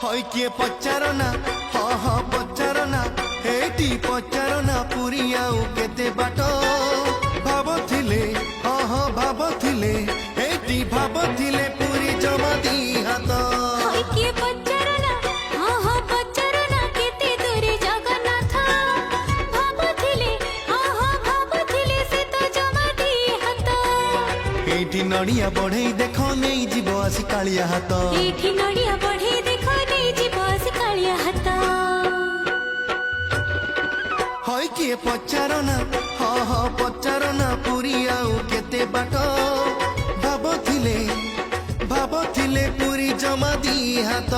হয় কিয়ে পচারনা হ পচারনা এটি পচারনা পুরী আউ কেতে বাট ভাবুলে ভাবুলে এটি ভাবুলে পুরী জমা দি হাত এইটি নড়িয়া বড়াই দেখ নেই যাব আসি কালিয়া হাত এইটি নড়িয়া বড়াই দেখ নেই যাব আসি কালিয়া হাত হয় কিয়ে পচারনা পচারনা পুরী আউ কেতে বাট ভাবুলে পুরী জমা দি হাত।